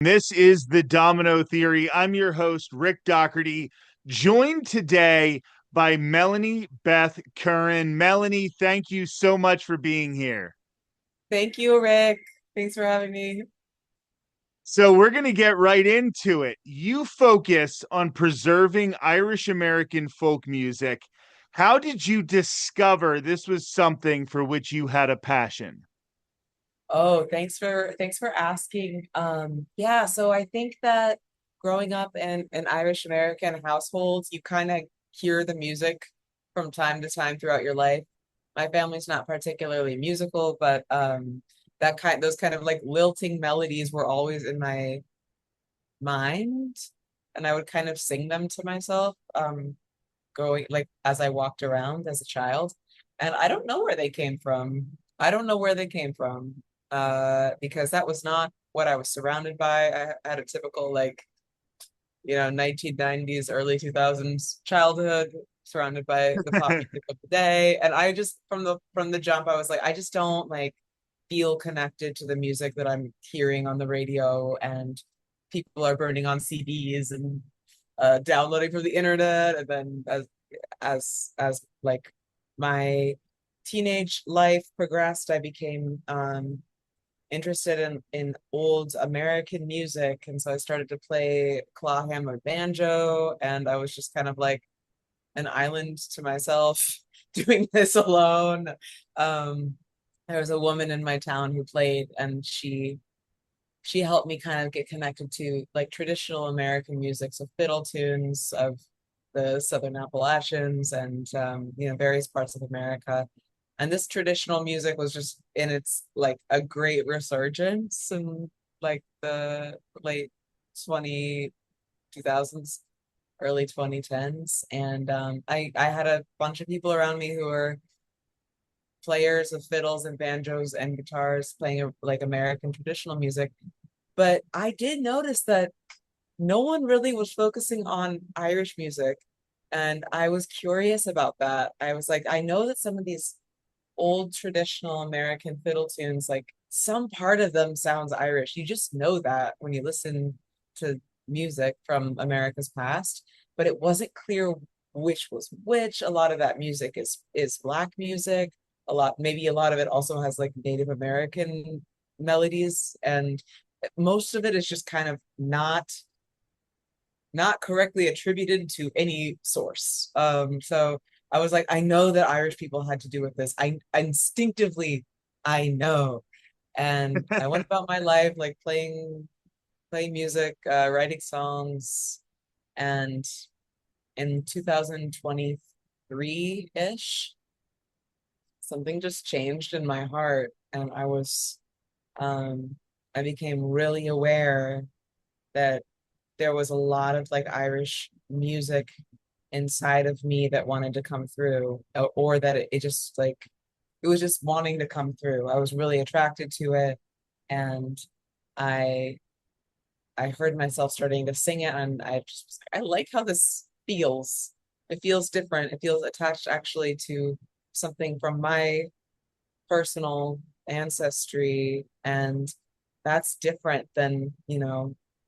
This is the Domino Theory. I'm your host, Rick Doherty, joined today by Melanie Beth Curran. Melanie, thank you so much for being here. Thank you, Rick. Thanks for having me. So, we're going to get right into it. You focus on preserving Irish American folk music. How did you discover this was something for which you had a passion? Oh, thanks for asking. Yeah, so I think that growing up in Irish American households, you kind of hear the music from time to time throughout your life. My family's not particularly musical, but those kind of like lilting melodies were always in my mind, and I would kind of sing them to myself, growing like as I walked around as a child. And I don't know where they came from. I don't know where they came from, because that was not what I was surrounded by. I had a typical, like, 1990s, early 2000s childhood, surrounded by the pop music of the day. And I just from the jump, I was like, I just don't like feel connected to the music that I'm hearing on the radio, and people are burning on CDs and downloading from the internet. And then as like my teenage life progressed, I became interested in old American music, and so I started to play clawhammer banjo, and I was just kind of like an island to myself doing this alone. Um, there was a woman in my town who played, and she helped me kind of get connected to like traditional American music, so fiddle tunes of the Southern Appalachians and various parts of America. And this traditional music was just in its like a great resurgence in like the late 2000s, early 2010s. And I had a bunch of people around me who were players of fiddles and banjos and guitars playing like American traditional music. But I did notice that no one really was focusing on Irish music. And I was curious about that. I was like, I know that some of these old traditional American fiddle tunes, like some part of them sounds Irish. You just know that when you listen to music from America's past, but it wasn't clear which was which. A lot of that music is Black music. Maybe a lot of it also has like Native American melodies, and most of it is just kind of not correctly attributed to any source. So I was like, I know that Irish people had to do with this. I instinctively, I know. And I went about my life like playing music, writing songs, and in 2023-ish, something just changed in my heart, and um I became really aware that there was a lot of like Irish music inside of me that wanted to come through, or that it just like it was just wanting to come through. I was really attracted to it, and I I heard myself starting to sing it, and I just was like, I like how this feels. It feels different. It feels attached actually to something from my personal ancestry, and that's different than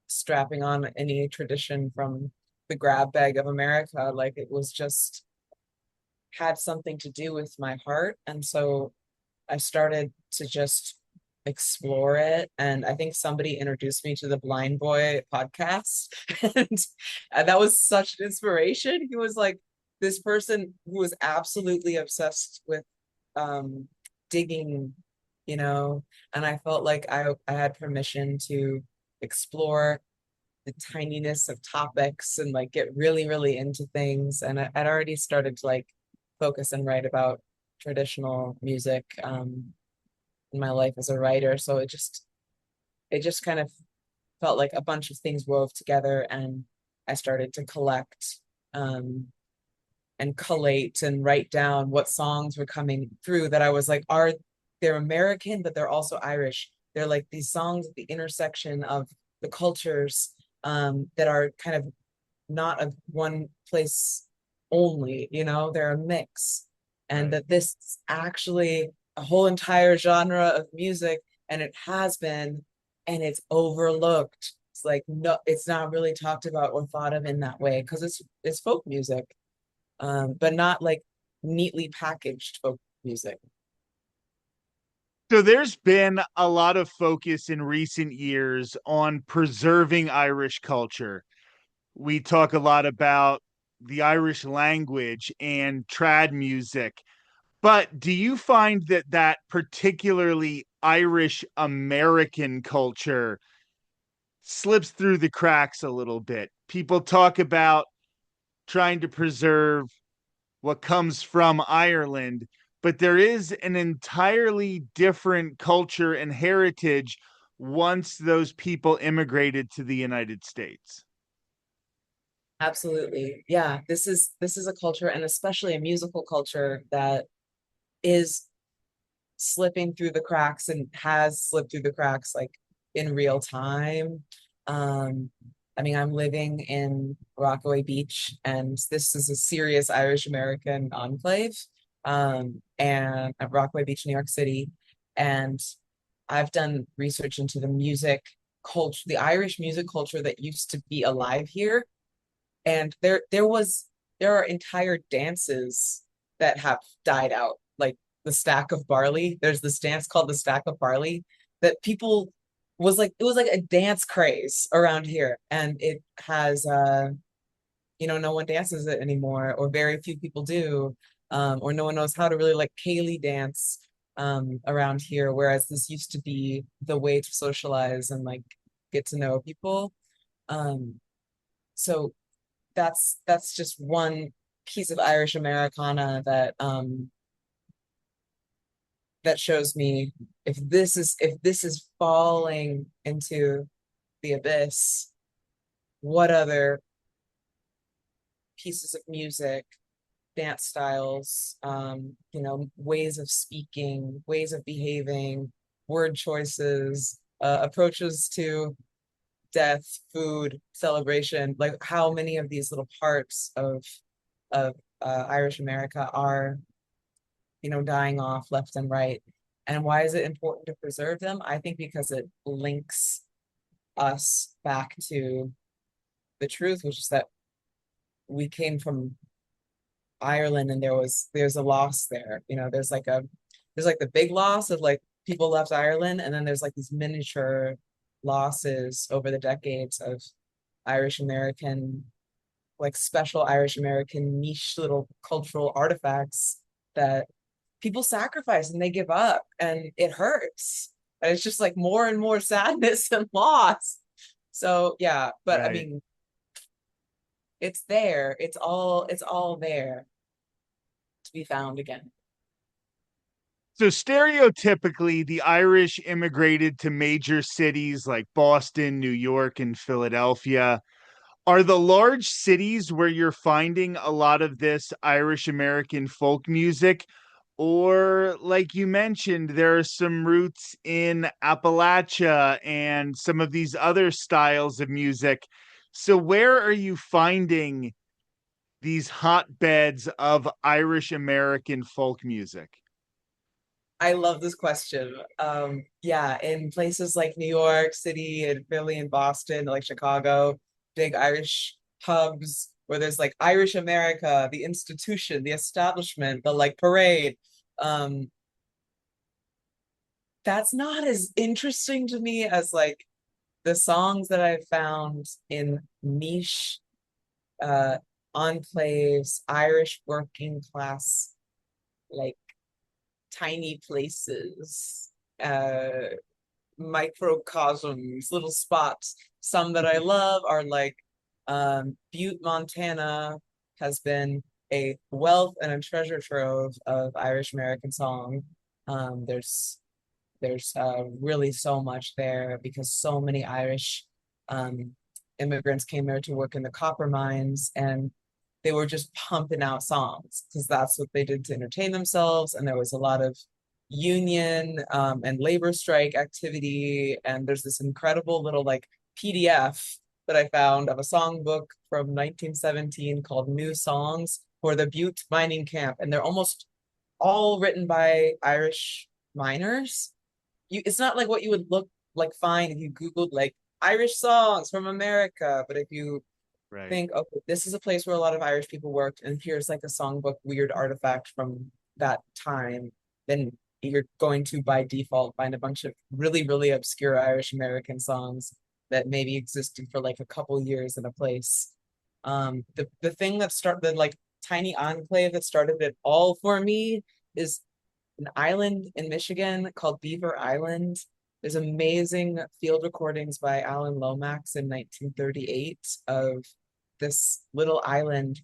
strapping on any tradition from the grab bag of America. Like, it was just had something to do with my heart, and so I started to just explore it. And I think somebody introduced me to the Blind Boy podcast. And that was such an inspiration. He was like this person who was absolutely obsessed with um, digging, you know, and I felt like I had permission to explore the tininess of topics and like get really, really into things. And I'd already started to like focus and write about traditional music in my life as a writer. So it just kind of felt like a bunch of things wove together, and I started to collect um, and collate and write down what songs were coming through that I was like, they're American, but they're also Irish. They're like these songs at the intersection of the cultures, that are kind of not of one place only, they're a mix. And Right. that this is actually a whole entire genre of music, and it has been, and it's overlooked. it's like no, it's not really talked about or thought of in that way because it's folk music, but not like neatly packaged folk music. So there's been a lot of focus in recent years on preserving Irish culture. We talk a lot about the Irish language and trad music. But do you find that that particularly Irish American culture slips through the cracks a little bit? People talk about trying to preserve what comes from Ireland, but there is an entirely different culture and heritage once those people immigrated to the United States. Absolutely. Yeah, this is a culture and especially a musical culture that is slipping through the cracks and has slipped through the cracks like in real time. Um, I mean, I'm living in Rockaway Beach, and this is a serious Irish American enclave, and at Rockaway Beach, New York City. And I've done research into the music culture, the Irish music culture that used to be alive here. And there are entire dances that have died out, like the stack of barley. There's this dance called the stack of barley that people was like it was like a dance craze around here, and it has no one dances it anymore, or very few people do, or no one knows how to really like Kaylee dance around here, whereas this used to be the way to socialize and like get to know people. Um, so that's just one piece of Irish Americana that shows me if this is falling into the abyss, what other pieces of music, dance styles, ways of speaking, ways of behaving, word choices, approaches to death, food, celebration, like how many of these little parts of Irish America are, dying off left and right. And why is it important to preserve them? I think because it links us back to the truth, which is that we came from Ireland and there's a loss there. There's like the big loss of like people left Ireland, and then there's like these miniature losses over the decades of Irish American, like special Irish American niche little cultural artifacts that people sacrifice and they give up, and it hurts. And it's just like more and more sadness and loss. So yeah, but I Right. mean, it's there. It's all there to be found again. So stereotypically, the Irish immigrated to major cities like Boston, New York, and Philadelphia. Are the large cities where you're finding a lot of this Irish American folk music? Or, like you mentioned, there are some roots in Appalachia and some of these other styles of music. So, where are you finding these hotbeds of Irish American folk music? I love this question. Yeah, in places like New York City and Philly and Boston, like Chicago, big Irish hubs where there's like Irish America, the institution, the establishment, the like parade. Um, that's not as interesting to me as like the songs that I found in niche uh enclaves, Irish working class, like tiny places, microcosms, little spots. Some that I love are like Butte, Montana has been a wealth and a treasure trove of Irish American song. There's really so much there because so many Irish um, immigrants came there to work in the copper mines, and they were just pumping out songs because that's what they did to entertain themselves. And there was a lot of union and labor strike activity. And there's this incredible little like PDF that I found of a songbook from 1917 called New Songs for the Butte Mining Camp. And they're almost all written by Irish miners. It's not like what you would look like find if you Googled like Irish songs from America. But if you Right. think, okay, this is a place where a lot of Irish people worked, and here's like a songbook weird artifact from that time, then you're going to by default find a bunch of really, really obscure Irish American songs that maybe existed for like a couple years in a place. The thing that started the like tiny enclave that started it all for me is an island in Michigan called Beaver Island. There's amazing field recordings by Alan Lomax in 1938 of this little island,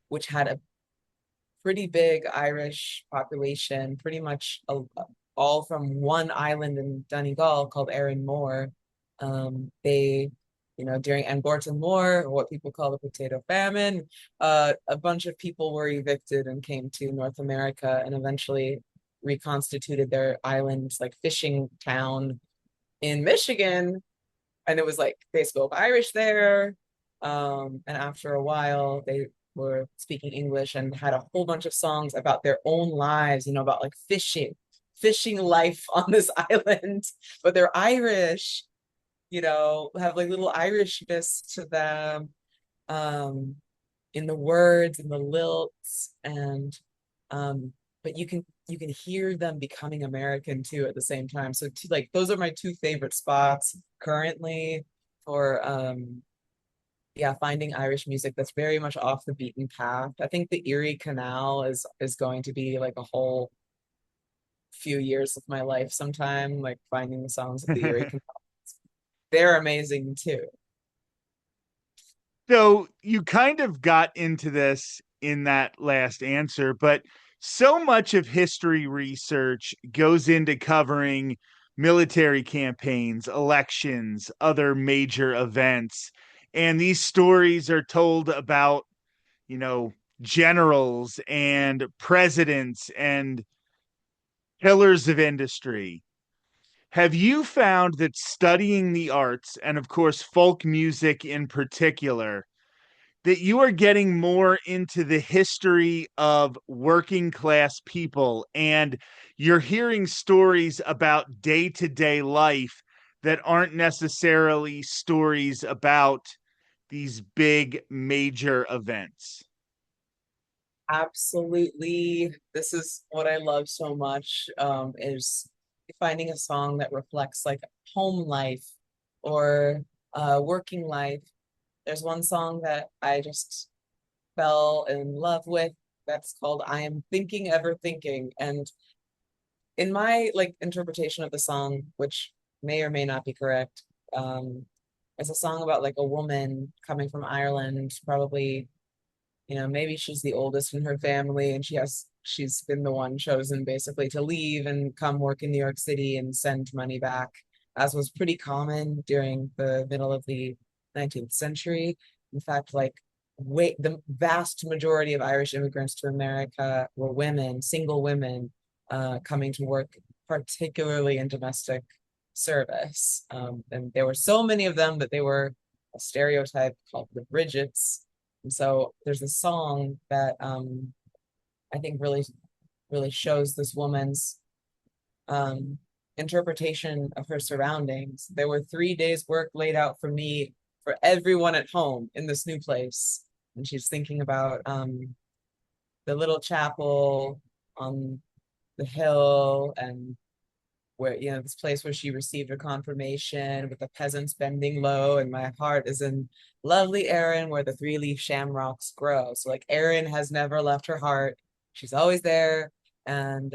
which had a pretty big Irish population, pretty much all from one island in Donegal called Erin Moore. They, during Angorton War, what people call the potato famine, a bunch of people were evicted and came to North America and eventually reconstituted their island like fishing town in Michigan, and it was like they spoke Irish there. And after a while, they were speaking English and had a whole bunch of songs about their own lives, about like fishing life on this island. But they're Irish, have like little Irishness to them, um, in the words and the lilts, and um, but you can hear them becoming American too at the same time. So like those are my two favorite spots currently for yeah, finding Irish music that's very much off the beaten path. I think the Erie Canal is going to be like a whole few years of my life sometime, like finding the songs of the Erie Canal. They're amazing too. So you kind of got into this in that last answer, but so much of history research goes into covering military campaigns, elections, other major events. And these stories are told about, you know, generals and presidents and pillars of industry. Have you found that studying the arts, and of course, folk music in particular, that you are getting more into the history of working class people and you're hearing stories about day to day life that aren't necessarily stories about these big major events? Absolutely. This is what I love so much, is finding a song that reflects like home life or working life. There's one song that I just fell in love with that's called I Am Thinking Ever Thinking. And in my like interpretation of the song, which may or may not be correct, it's a song about like a woman coming from Ireland, probably, maybe she's the oldest in her family and she's been the one chosen basically to leave and come work in New York City and send money back, as was pretty common during the middle of the 19th century. In fact, like the vast majority of Irish immigrants to America were women, single women, coming to work, particularly in domestic service. And there were so many of them that they were a stereotype called the Bridgets. And so there's a song that I think really shows this woman's um, interpretation of her surroundings. There were 3 days' work laid out for me, for everyone at home in this new place. And she's thinking about the little chapel on the hill, and where, this place where she received her confirmation with the peasants bending low, and my heart is in lovely Erin where the three-leaf shamrocks grow. So like Erin has never left her heart. She's always there. And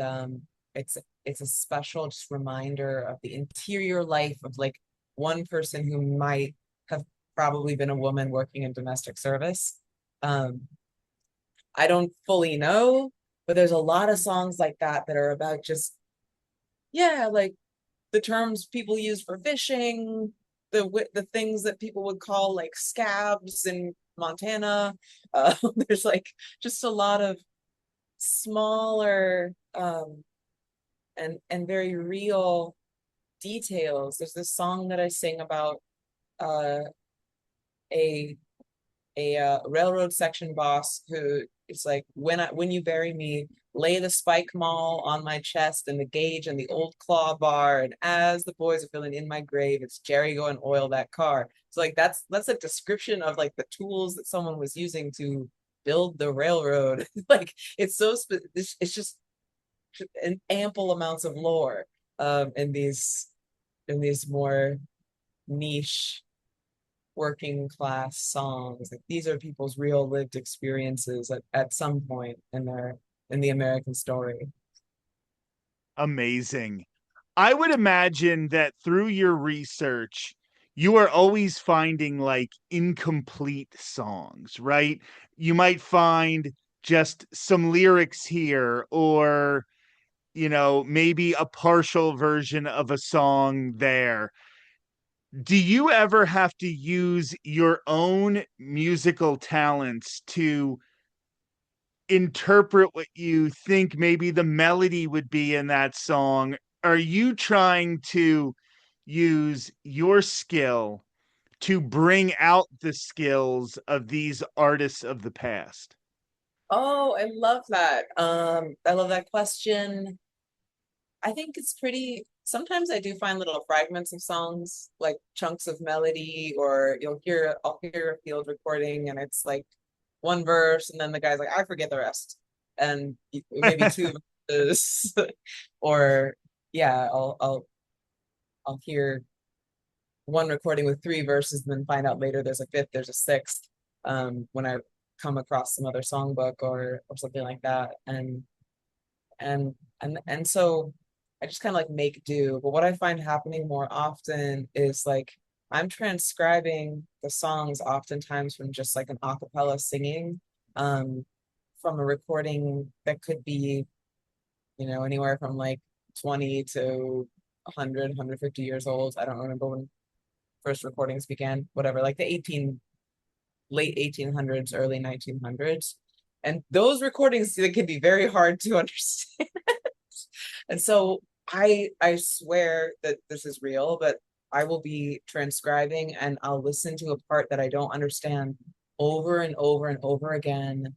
it's it's a special just reminder of the interior life of like one person who might have probably been a woman working in domestic service. Um, I don't fully know, but there's a lot of songs like that are about just, yeah, like the terms people use for fishing, the things that people would call like scabs in Montana. There's like just a lot of smaller and very real details. There's this song that I sing about uh, a railroad section boss who it's like when you bury me, lay the spike maul on my chest and the gauge and the old claw bar, and as the boys are filling in my grave, it's Jerry go and oil that car. So like that's a description of like the tools that someone was using to build the railroad. Like it's it's just an ample amounts of lore in these more niche working class songs. Like these are people's real lived experiences at some point in the American story. Amazing. I would imagine that through your research, you are always finding like incomplete songs, right? You might find just some lyrics here, or, maybe a partial version of a song there. Do you ever have to use your own musical talents to interpret what you think maybe the melody would be in that song? Are you trying to use your skill to bring out the skills of these artists of the past? Oh, I love that. I love that question. I think it's pretty, sometimes I do find little fragments of songs, like chunks of melody, or I'll hear a field recording and it's like one verse and then the guy's like, I forget the rest. And maybe two verses. Or yeah, I'll hear one recording with three verses and then find out later there's a fifth, there's a sixth, when I come across some other songbook or something like that. And so I just kind of like make do. But what I find happening more often is like I'm transcribing the songs oftentimes from just like an a cappella singing, um, from a recording that could be, anywhere from like 20 to 100, 150 years old. I don't remember when first recordings began, whatever, like the late 1800s, early 1900s. And those recordings, they can be very hard to understand. And so I swear that this is real, but I will be transcribing and I'll listen to a part that I don't understand over and over and over again.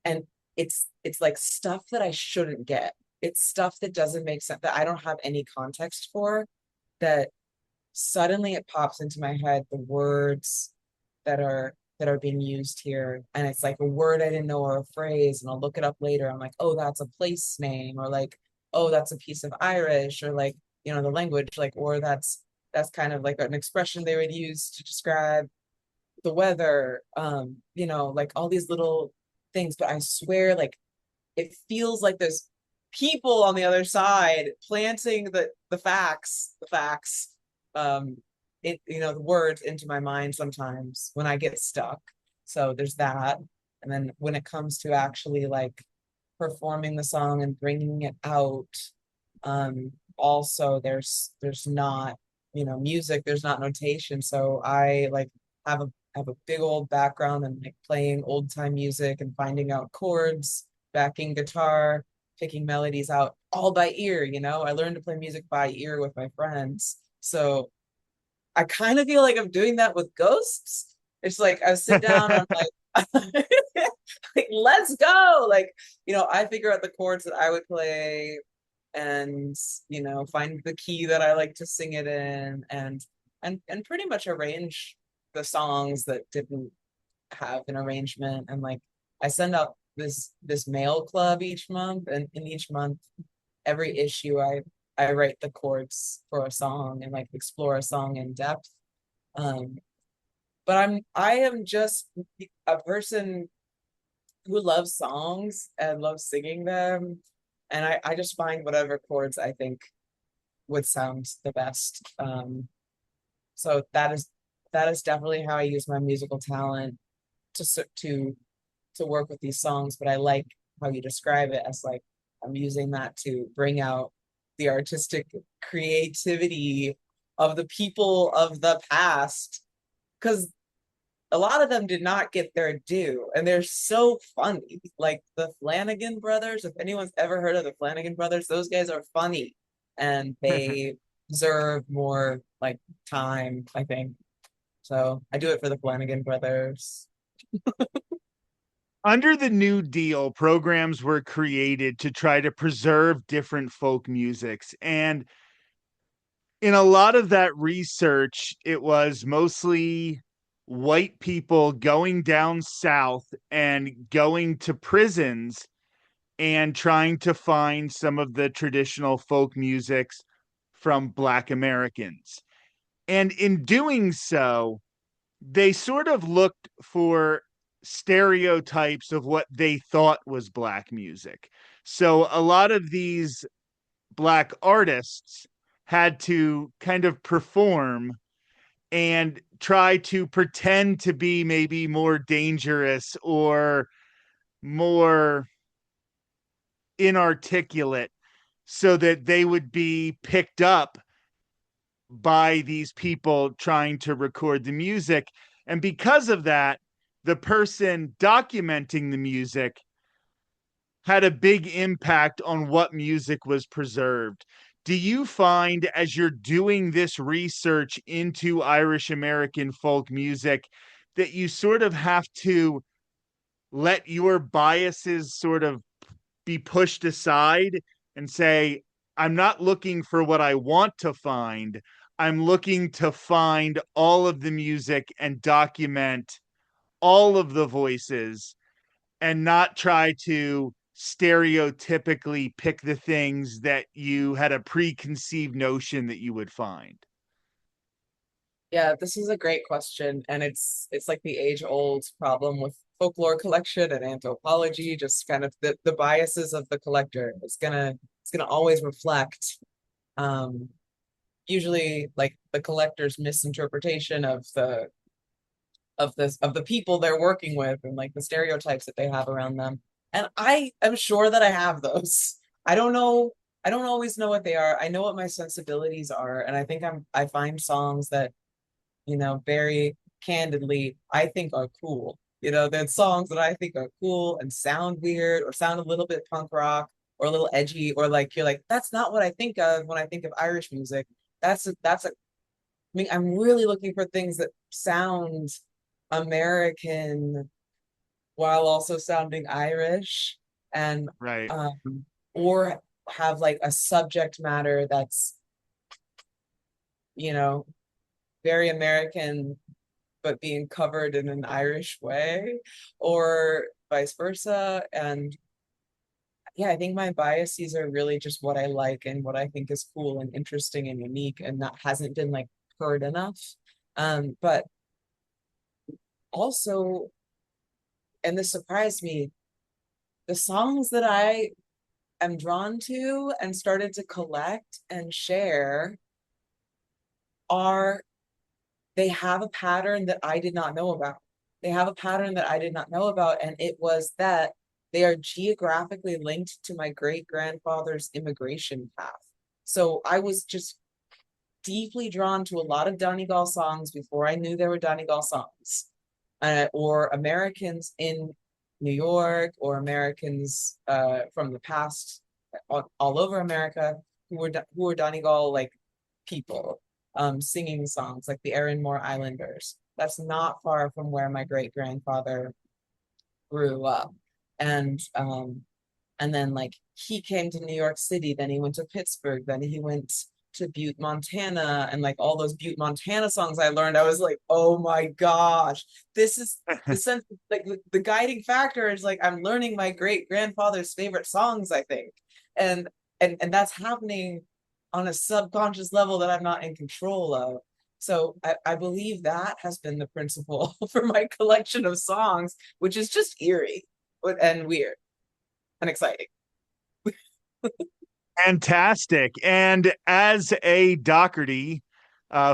And it's like stuff that I shouldn't get. It's stuff that doesn't make sense, that I don't have any context for, that suddenly it pops into my head, the words that are being used here, and it's like a word I didn't know, or a phrase, and I'll look it up later. I'm like, oh, that's a place name, or like, oh, that's a piece of Irish, or like, the language, like, or that's kind of like an expression they would use to describe the weather, like all these little things. But I swear, like, it feels like there's people on the other side planting the facts, um the words into my mind sometimes when I get stuck. So there's that. And then when it comes to actually like performing the song and bringing it out, also there's not, music, there's not notation. So I like have a big old background in like playing old time music and finding out chords, backing guitar, picking melodies out all by ear. I learned to play music by ear with my friends. So I kind of feel like I'm doing that with ghosts. It's like I sit down and I'm like, like, let's go. Like, I figure out the chords that I would play, and, find the key that I like to sing it in, and pretty much arrange the songs that didn't have an arrangement. And like I send out this mail club each month, and in each month, every issue I write the chords for a song and like explore a song in depth. Um, but I am just a person who loves songs and loves singing them. And I just find whatever chords I think would sound the best. So that is definitely how I use my musical talent to to work with these songs. But I like how you describe it as like I'm using that to bring out the artistic creativity of the people of the past, because a lot of them did not get their due, and they're so funny. Like the Flanagan brothers, if anyone's ever heard of the Flanagan brothers, those guys are funny, and they deserve more like time, I think. So I do it for the Flanagan brothers. Under the New Deal, programs were created to try to preserve different folk musics. And in a lot of that research, it was mostly white people going down south and going to prisons and trying to find some of the traditional folk musics from Black Americans. And in doing so, they sort of looked for stereotypes of what they thought was Black music. So a lot of these Black artists had to kind of perform and try to pretend to be maybe more dangerous or more inarticulate so that they would be picked up by these people trying to record the music. And because of that, the person documenting the music had a big impact on what music was preserved. Do you find, as you're doing this research into Irish American folk music, that you sort of have to let your biases sort of be pushed aside and say, I'm not looking for what I want to find. I'm looking to find all of the music and document all of the voices and not try to stereotypically pick the things that you had a preconceived notion that you would find. Yeah, this is a great question, and it's like the age-old problem with folklore collection and anthropology, just kind of the biases of the collector. It's gonna always reflect um usually like the collector's misinterpretation of the people they're working with and like the stereotypes that they have around them. And I am sure that I have those. I don't know, I don't always know what they are. I know what my sensibilities are, and I think I find songs that, very candidly, I think are cool. There's songs that I think are cool and sound weird or sound a little bit punk rock or a little edgy, or like you're like, that's not what I think of when I think of Irish music. I mean, I'm really looking for things that sound American while also sounding Irish, and Right. or have like a subject matter that's, you know, very American but being covered in an Irish way, or vice versa. And yeah, I think my biases are really just what I like and what I think is cool and interesting and unique, and that hasn't been like heard enough. But also, and this surprised me, the songs that I am drawn to and started to collect and share are they have a pattern that I did not know about. They have a pattern that I did not know about, and it was that they are geographically linked to my great grandfather's immigration path. So I was just deeply drawn to a lot of Donegal songs before I knew there were Donegal songs, or Americans in New York, or Americans from the past all over America who were Donegal like people, singing songs like the Erin Moore Islanders. That's not far from where my great grandfather grew up, and then like he came to New York City, then he went to Pittsburgh, then he went to Butte, Montana, and like all those Butte, Montana songs I learned, I was like, oh my gosh, this is the sense, like the guiding factor is like I'm learning my great grandfather's favorite songs, I think, and and that's happening on a subconscious level that I'm not in control of. So I believe that has been the principle for my collection of songs, which is just eerie and weird and exciting. Fantastic. And as a Doherty,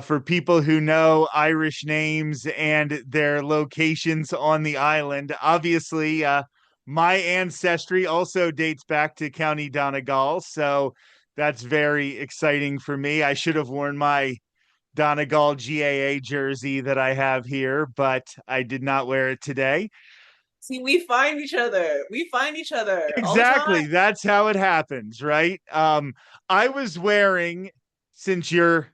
for people who know Irish names and their locations on the island, obviously, my ancestry also dates back to County Donegal. So that's very exciting for me. I should have worn my Donegal GAA jersey that I have here, but I did not wear it today. See, we find each other. We find each other all the time. Exactly. That's how it happens, right? I was wearing, since you're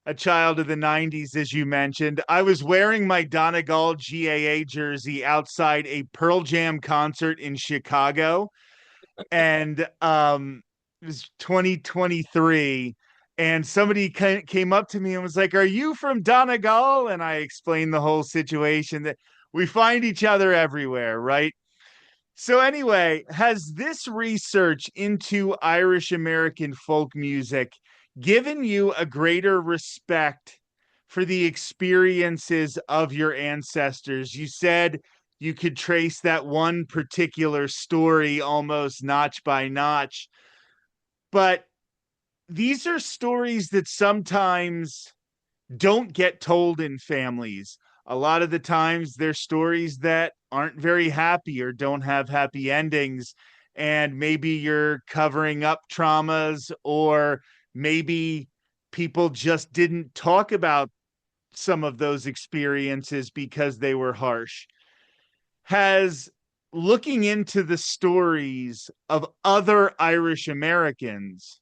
a child of the 90s, as you mentioned. I was wearing my Donegal GAA jersey outside a Pearl Jam concert in Chicago. And it was 2023. And somebody came up to me and was like, "Are you from Donegal?" And I explained the whole situation that we find each other everywhere, right? So, anyway, has this research into Irish American folk music given you a greater respect for the experiences of your ancestors? You said you could trace that one particular story almost notch by notch, but these are stories that sometimes don't get told in families. A lot of the times they're stories that aren't very happy or don't have happy endings. And maybe you're covering up traumas, or maybe people just didn't talk about some of those experiences because they were harsh. Has looking into the stories of other Irish Americans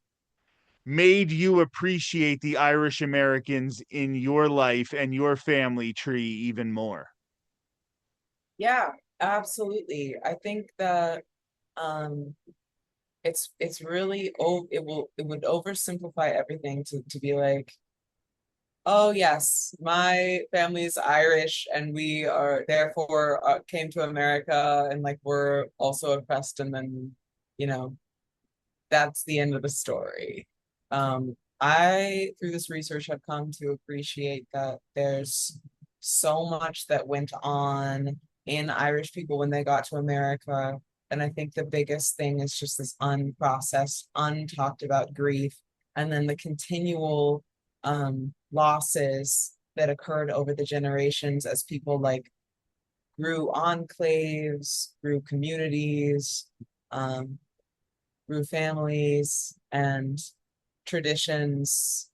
made you appreciate the Irish Americans in your life and your family tree even more? Yeah, absolutely. I think that um it's really it would oversimplify everything to be like, oh yes, my family's Irish and we are therefore came to America and like we're also oppressed and then, you know, that's the end of the story. I, through this research, have come to appreciate that there's so much that went on in Irish people when they got to America. And I think the biggest thing is just this unprocessed, untalked about grief, and then the continual losses that occurred over the generations as people like grew enclaves, grew communities, um, grew families and traditions.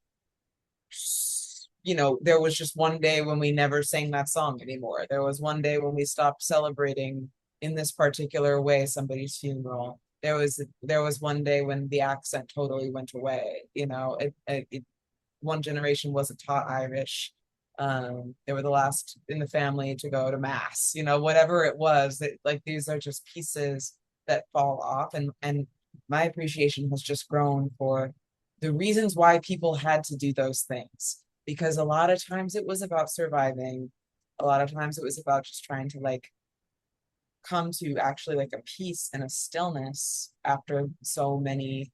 You know, there was just one day when we never sang that song anymore. There was one day when we stopped celebrating in this particular way somebody's funeral. There was one day when the accent totally went away. You know, one generation wasn't taught Irish. They were the last in the family to go to mass. You know, whatever it was, that like these are just pieces that fall off, and my appreciation has just grown for the reasons why people had to do those things. Because a lot of times it was about surviving. A lot of times it was about just trying to like come to actually like a peace and a stillness after so many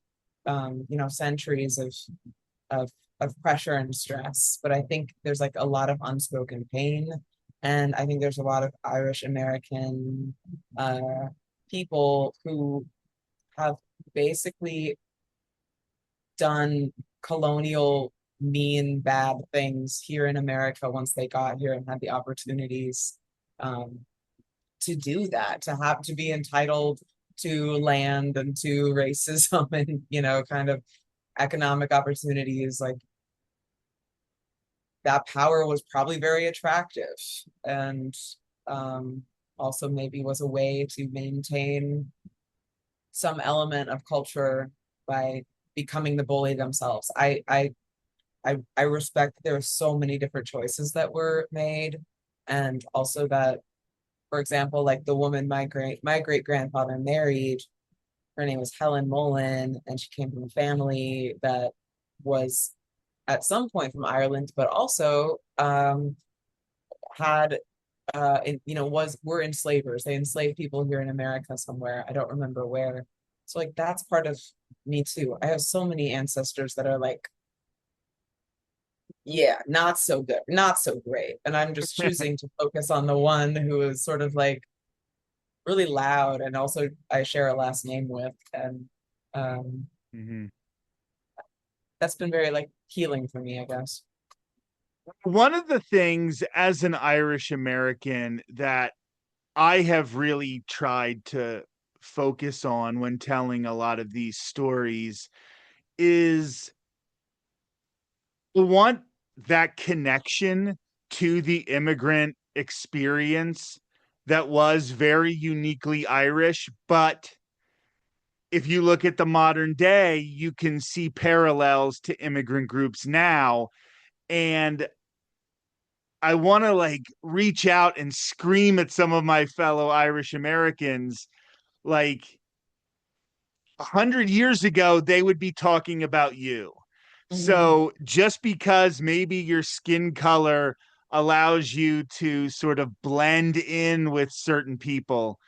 centuries of of pressure and stress. But I think there's like a lot of unspoken pain. And I think there's a lot of Irish American people who have basically done colonial mean bad things here in America once they got here and had the opportunities um, to do that, to have to be entitled to land and to racism and kind of economic opportunities. Like that power was probably very attractive, and um, also maybe was a way to maintain some element of culture by becoming the bully themselves. I respect that there are so many different choices that were made, and also that, for example, like the woman my great grandfather married, her name was Helen Mullen, and she came from a family that was at some point from Ireland, but also had was were enslavers. They enslaved people here in America somewhere. I don't remember where. So like that's part of me too. I have so many ancestors that are like, yeah, not so good, not so great. And I'm just choosing to focus on the one who is sort of like really loud and also I share a last name with. And um Mhm. that's been very like healing for me, I guess. One of the things as an Irish American that I have really tried to focus on when telling a lot of these stories is want that connection to the immigrant experience that was very uniquely Irish. But if you look at the modern day, you can see parallels to immigrant groups now. And I want to like reach out and scream at some of my fellow Irish Americans, like 100 years ago, they would be talking about you. Mhm. So just because maybe your skin color allows you to sort of blend in with certain people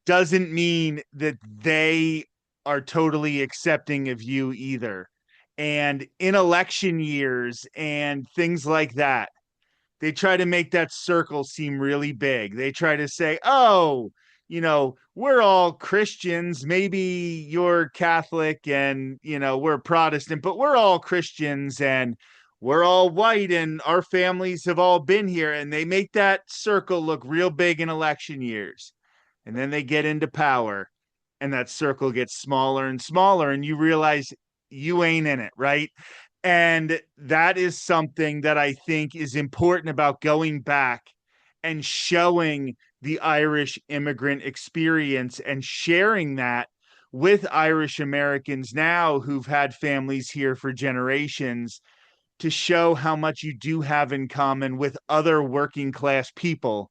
doesn't mean that they are totally accepting of you either. And in election years and things like that, they try to make that circle seem really big. They try to say, oh, we're all Christians. Maybe you're Catholic and, we're Protestant, but we're all Christians and we're all white and our families have all been here. And they make that circle look real big in election years. And then they get into power and that circle gets smaller and smaller. And you realize you ain't in it, right? And that is something that I think is important about going back and showing the Irish immigrant experience and sharing that with Irish Americans now who've had families here for generations to show how much you do have in common with other working class people.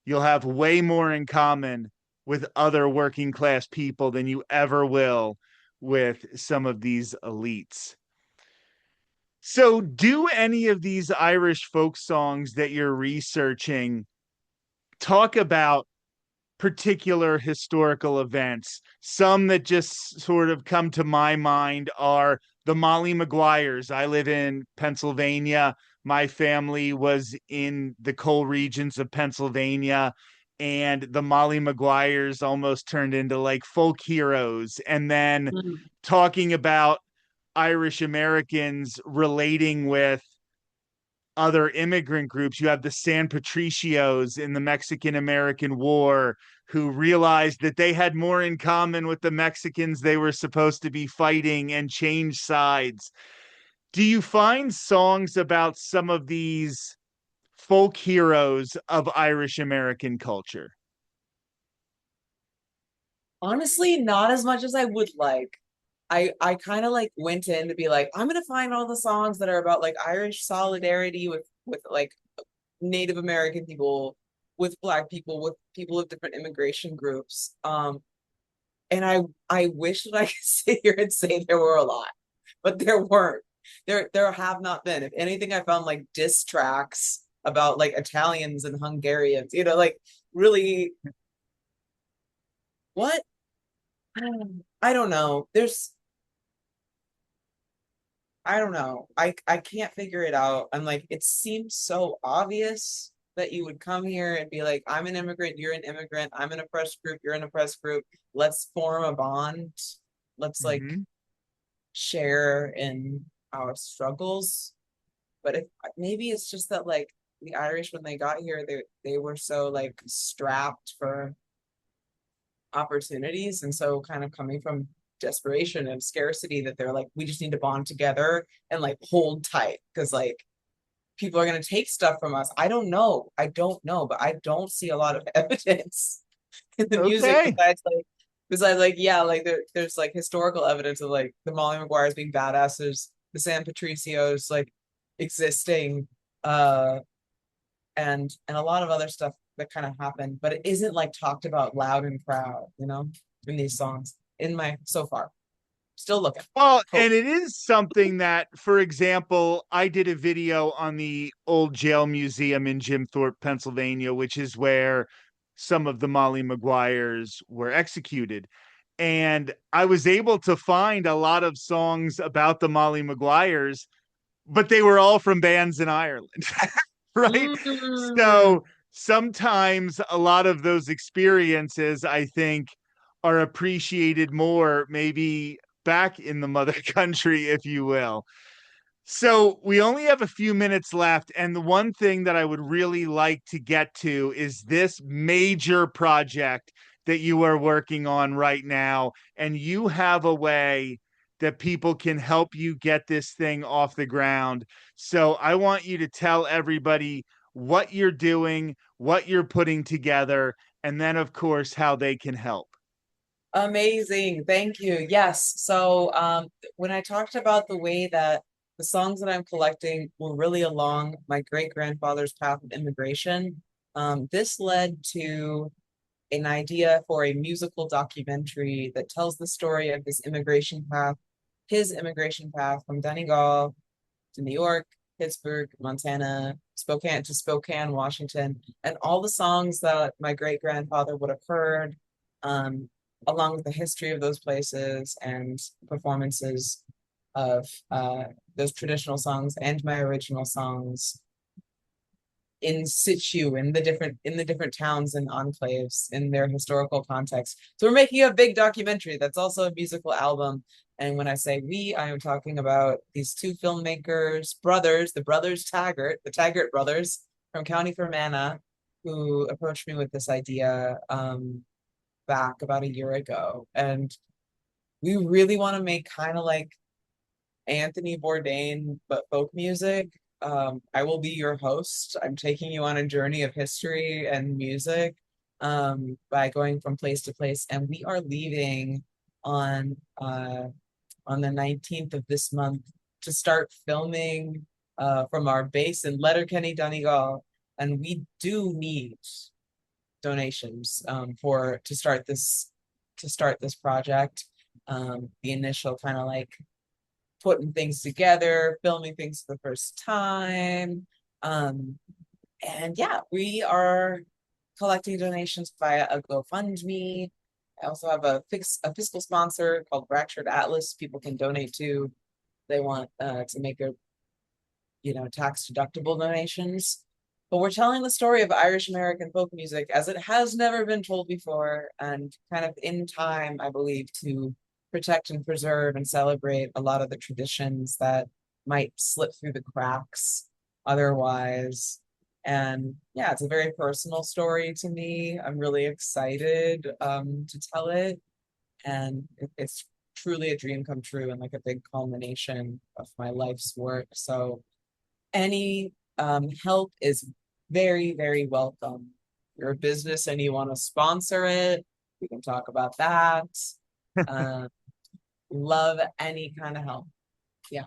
You'll have way more in common with other working class people than you ever will with some of these elites. So, do any of these Irish folk songs that you're researching talk about particular historical events? Some that just sort of come to my mind are the Molly Maguires. I live in Pennsylvania. My family was in the coal regions of Pennsylvania, and the Molly Maguires almost turned into like folk heroes. And then Mm. talking about Irish Americans relating with other immigrant groups. You have the San Patricios in the Mexican American War who realized that they had more in common with the Mexicans they were supposed to be fighting and change sides. Do you find songs about some of these folk heroes of Irish American culture? Honestly, not as much as I would like. I kind of like went in to be like, I'm gonna find all the songs that are about like Irish solidarity with like Native American people, with Black people, with people of different immigration groups. And I wish that I could sit here and say there were a lot, but there weren't. There have not been. If anything, I found like diss tracks about like Italians and Hungarians, like really what? I don't know. I don't know. I can't figure it out. I'm like, it seems so obvious that you would come here and be like, I'm an immigrant, you're an immigrant, I'm an oppressed group, you're an oppressed group. Let's form a bond. Let's like Mm-hmm. share in our struggles. But if maybe it's just that like the Irish when they got here, they were so like strapped for opportunities. And so kind of coming from desperation and scarcity that they're like, we just need to bond together and like hold tight because like people are going to take stuff from us. I don't know. I don't know, but I don't see a lot of evidence in the music Okay. besides like yeah, like there's like historical evidence of like the Molly Maguires being badasses, the San Patricios like existing, uh, and a lot of other stuff that kind of happened, but it isn't like talked about loud and proud, in these songs. In my so far, still looking. Well, Hope. and it is something that, for example, I did a video on the old jail museum in Jim Thorpe, Pennsylvania, which is where some of the Molly Maguires were executed. And I was able to find a lot of songs about the Molly Maguires, but they were all from bands in Ireland, right? Mm. So sometimes a lot of those experiences, I think, are appreciated more, maybe back in the mother country, if you will. So we only have a few minutes left. And the one thing that I would really like to get to is this major project that you are working on right now. And you have a way that people can help you get this thing off the ground. So I want you to tell everybody what you're doing, what you're putting together, and then, of course, how they can help. Amazing. Thank you. Yes. So when I talked about the way that the songs that I'm collecting were really along my great grandfather's path of immigration. This led to an idea for a musical documentary that tells the story of his immigration path from Donegal to New York, Pittsburgh, Montana, Spokane, Washington, and all the songs that my great grandfather would have heard, um, along with the history of those places and performances of those traditional songs and my original songs in situ in the different towns and enclaves in their historical context. So we're making a big documentary that's also a musical album. And when I say we, I am talking about these two filmmakers, the Taggart brothers from County Fermanagh, who approached me with this idea back about a year ago. And we really want to make kind of like Anthony Bourdain, but folk music. I will be your host. I'm taking you on a journey of history and music by going from place to place. And we are leaving on uh, on the 19th of this month to start filming from our base in Letterkenny, Donegal. And we do need donations for to start this project. The initial kind of like putting things together, filming things for the first time. And yeah, we are collecting donations via a GoFundMe. I also have a fiscal sponsor called Fractured Atlas. People can donate to. They want to make their tax deductible donations. But we're telling the story of Irish American folk music as it has never been told before, and kind of in time, I believe, to protect and preserve and celebrate a lot of the traditions that might slip through the cracks otherwise. And yeah, it's a very personal story to me. I'm really excited to tell it. And it's truly a dream come true and like a big culmination of my life's work. So any help is very, very welcome. If you're a business and you want to sponsor it, we can talk about that. Uh, love any kind of help. Yeah.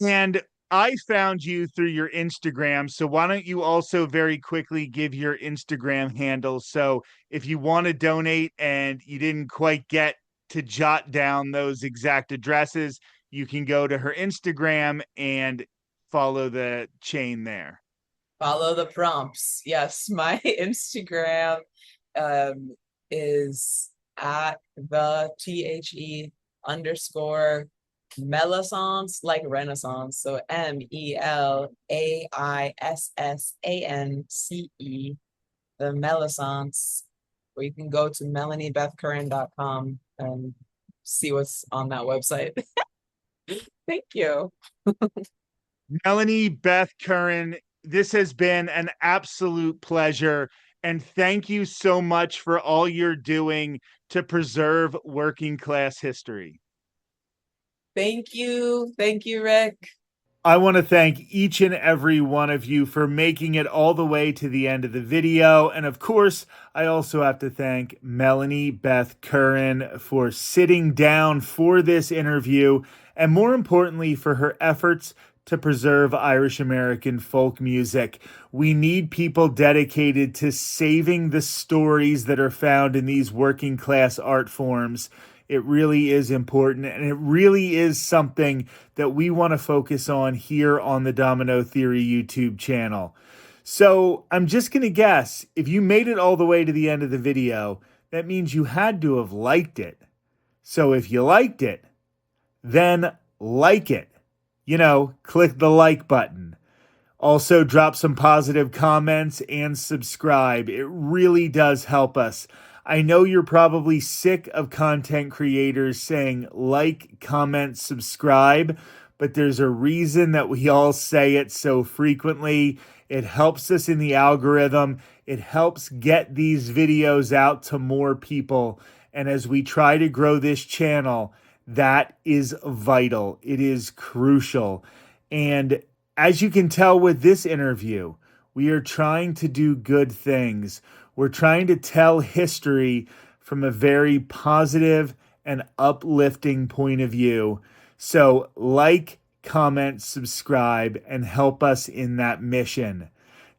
And I found you through your Instagram. So why don't you also very quickly give your Instagram handle? So if you want to donate and you didn't quite get to jot down those exact addresses, you can go to her Instagram and follow the chain there. Follow the prompts. Yes, my Instagram um, is at the THE _Melaissance, like Renaissance. So MELAISSANCE, the Melaissance, or you can go to melaniebethcurran.com and see what's on that website. Thank you. Melanie Beth Curran, this has been an absolute pleasure. And thank you so much for all you're doing to preserve working class history. Thank you. Thank you, Rick. I want to thank each and every one of you for making it all the way to the end of the video. And of course, I also have to thank Melanie Beth Curran for sitting down for this interview, and more importantly, for her efforts to preserve Irish American folk music. We need people dedicated to saving the stories that are found in these working class art forms. It really is important, and it really is something that we want to focus on here on the Domino Theory YouTube channel. So I'm just going to guess, if you made it all the way to the end of the video, that means you had to have liked it. So if you liked it, then like it. Click the like button. Also, drop some positive comments and subscribe. It really does help us. I know you're probably sick of content creators saying like, comment, subscribe, but there's a reason that we all say it so frequently. It helps us in the algorithm. It helps get these videos out to more people. And as we try to grow this channel, that is vital. It is crucial. And as you can tell with this interview, we are trying to do good things. We're trying to tell history from a very positive and uplifting point of view. So like, comment, subscribe, and help us in that mission.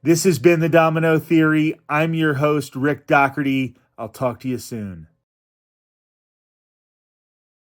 This has been the Domino Theory. I'm your host, Rick Doherty. I'll talk to you soon.